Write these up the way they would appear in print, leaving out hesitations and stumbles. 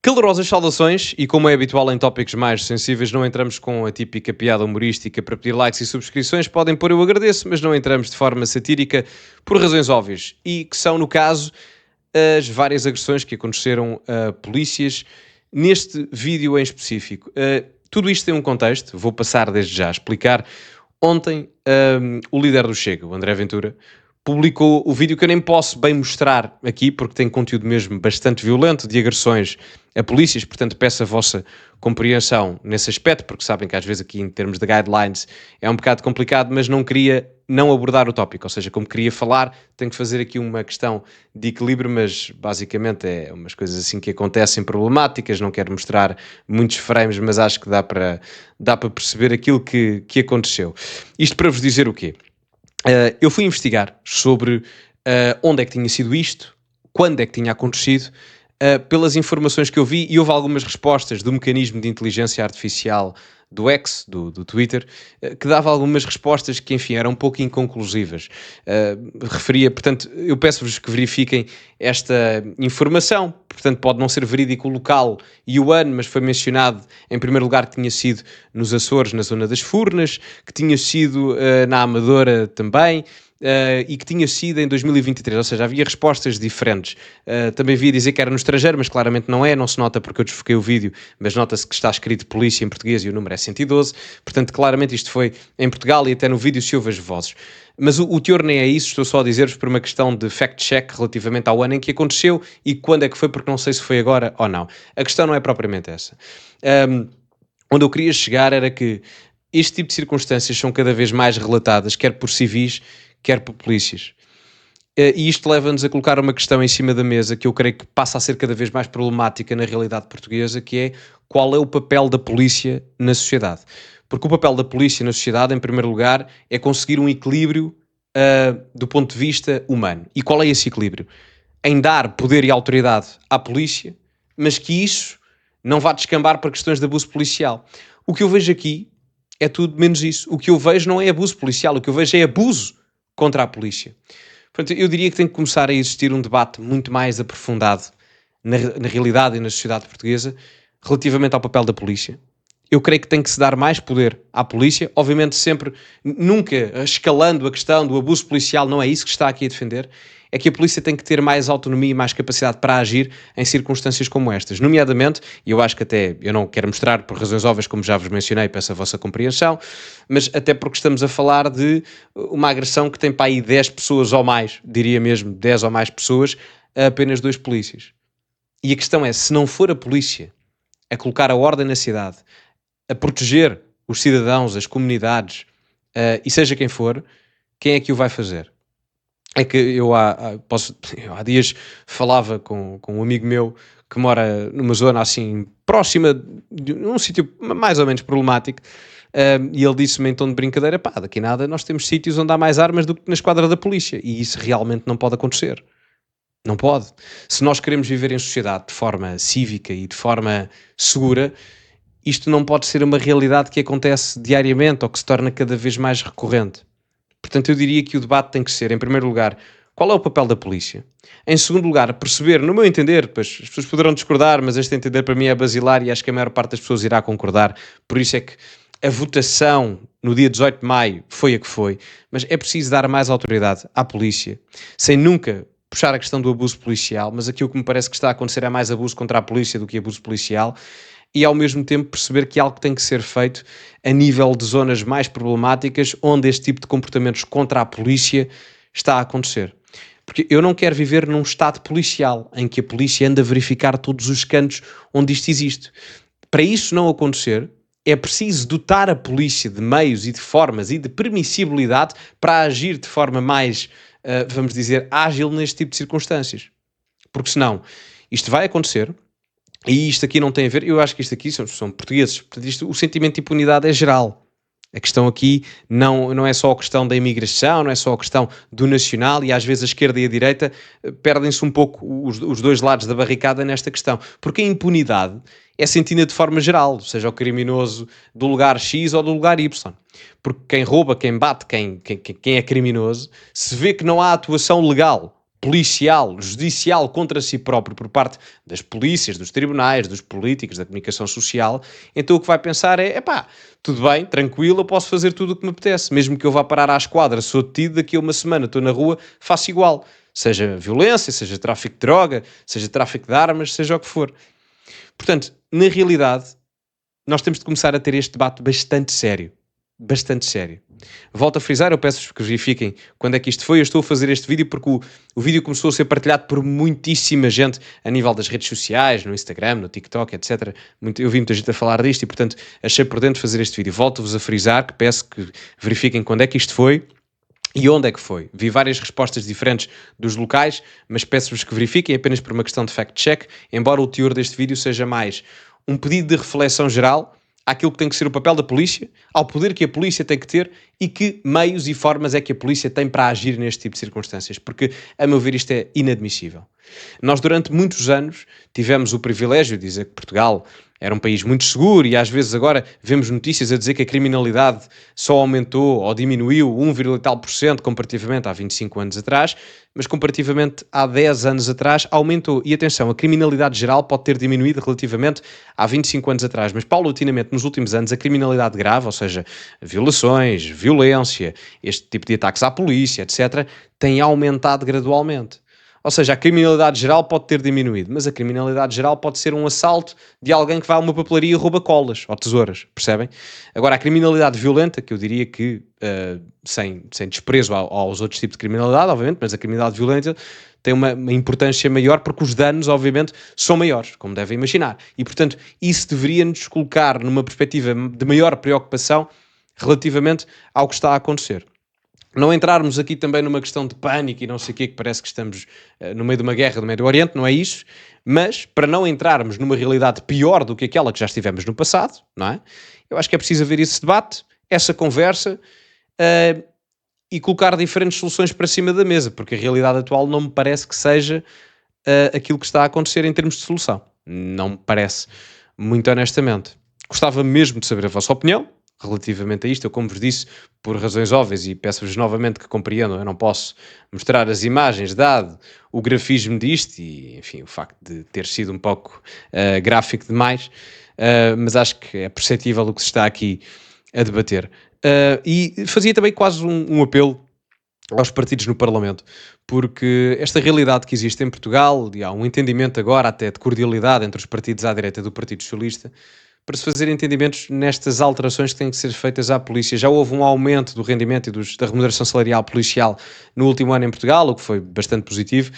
Calorosas saudações e, como é habitual em tópicos mais sensíveis, não entramos com a típica piada humorística para pedir likes e subscrições. Podem pôr eu agradeço, mas não entramos de forma satírica por razões óbvias e que são, no caso, as várias agressões que aconteceram a polícias neste vídeo em específico. Tudo isto tem um contexto, vou passar desde já a explicar. Ontem, o líder do Chega, o André Ventura, publicou o vídeo que eu nem posso bem mostrar aqui, porque tem conteúdo mesmo bastante violento de agressões a polícias, portanto peço a vossa compreensão nesse aspecto, porque sabem que às vezes aqui em termos de guidelines é um bocado complicado, mas não queria não abordar o tópico, ou seja, como queria falar, tenho que fazer aqui uma questão de equilíbrio, mas basicamente é umas coisas assim que acontecem problemáticas, não quero mostrar muitos frames, mas acho que dá para perceber aquilo que aconteceu. Isto para vos dizer o quê? Eu fui investigar sobre onde é que tinha sido isto, quando é que tinha acontecido, pelas informações que eu vi, e houve algumas respostas do mecanismo de inteligência artificial do X, do Twitter, que dava algumas respostas que, enfim, eram um pouco inconclusivas. Referia, portanto, eu peço-vos que verifiquem esta informação, portanto, pode não ser verídico o local e o ano, mas foi mencionado, em primeiro lugar, que tinha sido nos Açores, na zona das Furnas, que tinha sido na Amadora também, e que tinha sido em 2023, ou seja, havia respostas diferentes. Também via dizer que era no estrangeiro, mas claramente não é, não se nota porque eu desfoquei o vídeo, mas nota-se que está escrito polícia em português e o número é 112, portanto claramente isto foi em Portugal e até no vídeo se ouve as vozes. Mas o teor nem é isso, estou só a dizer-vos por uma questão de fact-check relativamente ao ano em que aconteceu e quando é que foi, porque não sei se foi agora ou não. A questão não é propriamente essa. Onde eu queria chegar era que este tipo de circunstâncias são cada vez mais relatadas, quer por civis, quer por polícias. E isto leva-nos a colocar uma questão em cima da mesa que eu creio que passa a ser cada vez mais problemática na realidade portuguesa, que é qual é o papel da polícia na sociedade. Porque o papel da polícia na sociedade, em primeiro lugar, é conseguir um equilíbrio do ponto de vista humano. E qual é esse equilíbrio? Em dar poder e autoridade à polícia, mas que isso não vá descambar para questões de abuso policial. O que eu vejo aqui é tudo menos isso. O que eu vejo não é abuso policial, o que eu vejo é abuso contra a polícia. Portanto, eu diria que tem que começar a existir um debate muito mais aprofundado na realidade e na sociedade portuguesa relativamente ao papel da polícia. Eu creio que tem que se dar mais poder à polícia, obviamente sempre, nunca escalando a questão do abuso policial, não é isso que está aqui a defender, é que a polícia tem que ter mais autonomia e mais capacidade para agir em circunstâncias como estas, nomeadamente, e eu acho que até, eu não quero mostrar por razões óbvias, como já vos mencionei, peço a vossa compreensão, mas até porque estamos a falar de uma agressão que tem para aí 10 pessoas ou mais, diria mesmo 10 ou mais pessoas, a apenas 2 polícias. E a questão é, se não for a polícia a colocar a ordem na cidade, a proteger os cidadãos, as comunidades, e seja quem for, quem é que o vai fazer? É que eu há dias falava com um amigo meu que mora numa zona assim próxima de um sítio mais ou menos problemático, e ele disse-me em tom de brincadeira: pá, daqui nada nós temos sítios onde há mais armas do que na esquadra da polícia, e isso realmente não pode acontecer. Não pode. Se nós queremos viver em sociedade de forma cívica e de forma segura, isto não pode ser uma realidade que acontece diariamente ou que se torna cada vez mais recorrente. Portanto, eu diria que o debate tem que ser, em primeiro lugar, qual é o papel da polícia? Em segundo lugar, perceber, no meu entender, pois as pessoas poderão discordar, mas este entender para mim é basilar e acho que a maior parte das pessoas irá concordar, por isso é que a votação no dia 18 de maio foi a que foi, mas é preciso dar mais autoridade à polícia, sem nunca puxar a questão do abuso policial, mas aquilo que me parece que está a acontecer é mais abuso contra a polícia do que abuso policial, e ao mesmo tempo perceber que algo tem que ser feito a nível de zonas mais problemáticas onde este tipo de comportamentos contra a polícia está a acontecer. Porque eu não quero viver num estado policial em que a polícia anda a verificar todos os cantos onde isto existe. Para isso não acontecer, é preciso dotar a polícia de meios e de formas e de permissibilidade para agir de forma mais, vamos dizer, ágil neste tipo de circunstâncias. Porque senão, isto vai acontecer. E isto aqui não tem a ver, eu acho que isto aqui são portugueses, portanto o sentimento de impunidade é geral. A questão aqui não é só a questão da imigração, não é só a questão do nacional, e às vezes a esquerda e a direita perdem-se um pouco os dois lados da barricada nesta questão, porque a impunidade é sentida de forma geral, seja o criminoso do lugar X ou do lugar Y. Porque quem rouba, quem bate, quem é criminoso, se vê que não há atuação legal policial, judicial contra si próprio por parte das polícias, dos tribunais, dos políticos, da comunicação social, então o que vai pensar é, epá, tudo bem, tranquilo, eu posso fazer tudo o que me apetece, mesmo que eu vá parar à esquadra, sou detido, daqui a uma semana estou na rua, faço igual, seja violência, seja tráfico de droga, seja tráfico de armas, seja o que for. Portanto, na realidade, nós temos de começar a ter este debate bastante sério. Bastante sério. Volto a frisar, eu peço-vos que verifiquem quando é que isto foi. Eu estou a fazer este vídeo porque o vídeo começou a ser partilhado por muitíssima gente a nível das redes sociais, no Instagram, no TikTok, etc. Eu vi muita gente a falar disto e, portanto, achei por dentro fazer este vídeo. Volto-vos a frisar, que peço que verifiquem quando é que isto foi e onde é que foi. Vi várias respostas diferentes dos locais, mas peço-vos que verifiquem apenas por uma questão de fact-check, embora o teor deste vídeo seja mais um pedido de reflexão geral àquilo que tem que ser o papel da polícia, ao poder que a polícia tem que ter e que meios e formas é que a polícia tem para agir neste tipo de circunstâncias, porque, a meu ver, isto é inadmissível. Nós, durante muitos anos, tivemos o privilégio de dizer que Portugal era um país muito seguro e às vezes agora vemos notícias a dizer que a criminalidade só aumentou ou diminuiu 1, e tal por cento comparativamente há 25 anos atrás, mas comparativamente há 10 anos atrás aumentou. E atenção, a criminalidade geral pode ter diminuído relativamente há 25 anos atrás, mas paulatinamente nos últimos anos a criminalidade grave, ou seja, violações, violência, este tipo de ataques à polícia, etc., tem aumentado gradualmente. Ou seja, a criminalidade geral pode ter diminuído, mas a criminalidade geral pode ser um assalto de alguém que vai a uma papelaria e rouba colas ou tesouras, percebem? Agora, a criminalidade violenta, que eu diria que, sem desprezo aos outros tipos de criminalidade, obviamente, mas a criminalidade violenta tem uma importância maior porque os danos, obviamente, são maiores, como devem imaginar. E, portanto, isso deveria nos colocar numa perspectiva de maior preocupação relativamente ao que está a acontecer. Não entrarmos aqui também numa questão de pânico e não sei o quê, que parece que estamos no meio de uma guerra do Médio Oriente, não é isso, mas para não entrarmos numa realidade pior do que aquela que já estivemos no passado, não é? Eu acho que é preciso haver esse debate, essa conversa e colocar diferentes soluções para cima da mesa, porque a realidade atual não me parece que seja aquilo que está a acontecer em termos de solução. Não me parece, muito honestamente. Gostava mesmo de saber a vossa opinião relativamente a isto. Eu, como vos disse, por razões óbvias, e peço-vos novamente que compreendam, eu não posso mostrar as imagens, dado o grafismo disto, e, enfim, o facto de ter sido um pouco gráfico demais, mas acho que é perceptível o que se está aqui a debater. E fazia também quase um apelo aos partidos no Parlamento, porque esta realidade que existe em Portugal, e há um entendimento agora até de cordialidade entre os partidos à direita do Partido Socialista, para se fazer entendimentos nestas alterações que têm que ser feitas à polícia. Já houve um aumento do rendimento e da remuneração salarial policial no último ano em Portugal, o que foi bastante positivo,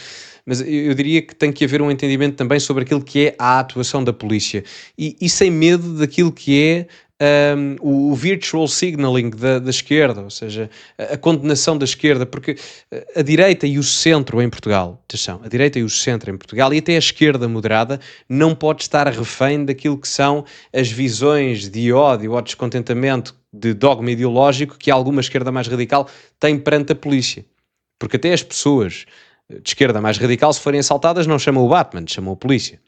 mas eu diria que tem que haver um entendimento também sobre aquilo que é a atuação da polícia e sem medo daquilo que é o virtual signaling da esquerda, ou seja, a condenação da esquerda, porque a direita e o centro em Portugal, atenção, a direita e o centro em Portugal e até a esquerda moderada não pode estar refém daquilo que são as visões de ódio ou descontentamento de dogma ideológico que alguma esquerda mais radical tem perante a polícia. Porque até as pessoas de esquerda mais radical, se forem assaltadas, não chamam o Batman, chamam a polícia.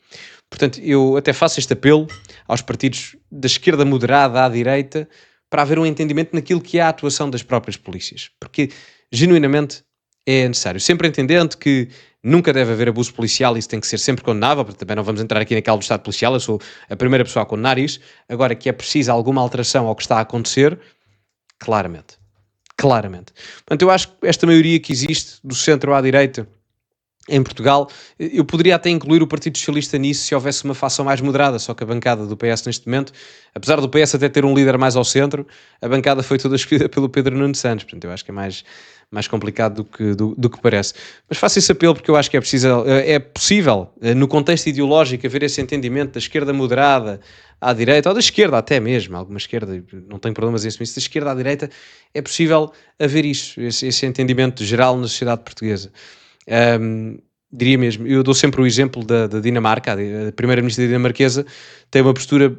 Portanto, eu até faço este apelo aos partidos da esquerda moderada à direita para haver um entendimento naquilo que é a atuação das próprias polícias. Porque, genuinamente, é necessário. Sempre entendendo que nunca deve haver abuso policial, isso tem que ser sempre condenável, porque também não vamos entrar aqui naquela do Estado policial, eu sou a primeira pessoa a condenar isso. Agora, que é preciso alguma alteração ao que está a acontecer, claramente. Claramente. Portanto, eu acho que esta maioria que existe do centro à direita em Portugal, eu poderia até incluir o Partido Socialista nisso se houvesse uma facção mais moderada, só que a bancada do PS neste momento, apesar do PS até ter um líder mais ao centro, a bancada foi toda escolhida pelo Pedro Nuno Santos, portanto eu acho que é mais complicado do que parece. Mas faço esse apelo porque eu acho que é possível, no contexto ideológico, haver esse entendimento da esquerda moderada à direita, ou da esquerda até mesmo, alguma esquerda, não tenho problemas em assumir isso, da esquerda à direita, é possível haver isso, esse entendimento geral na sociedade portuguesa. Diria mesmo, eu dou sempre o exemplo da Dinamarca, a primeira-ministra dinamarquesa tem uma postura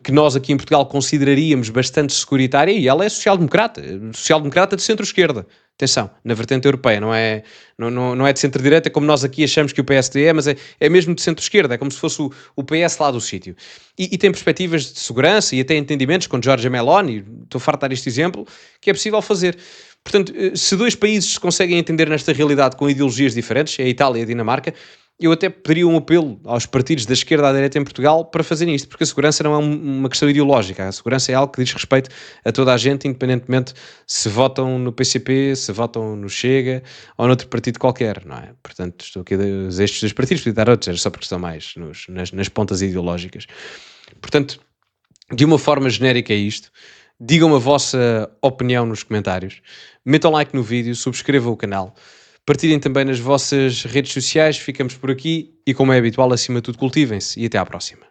que nós aqui em Portugal consideraríamos bastante securitária e ela é social-democrata de centro-esquerda, Atenção, na vertente europeia, não é de centro-direita como nós aqui achamos que o PSD é, mas é mesmo de centro-esquerda, é como se fosse o PS lá do sítio. E tem perspectivas de segurança e até entendimentos com Giorgia Meloni, estou farto de dar este exemplo, que é possível fazer. Portanto, se dois países se conseguem entender nesta realidade com ideologias diferentes, é a Itália e a Dinamarca, eu até pediria um apelo aos partidos da esquerda à direita em Portugal para fazerem isto, porque a segurança não é uma questão ideológica, a segurança é algo que diz respeito a toda a gente, independentemente se votam no PCP, se votam no Chega ou noutro partido qualquer, não é? Portanto, estou aqui a dizer estes dois partidos, podia dar outros, era só porque estão mais nas pontas ideológicas. Portanto, de uma forma genérica é isto. Digam a vossa opinião nos comentários, metam like no vídeo, subscrevam o canal, partilhem também nas vossas redes sociais, ficamos por aqui e como é habitual, acima de tudo, cultivem-se e até à próxima.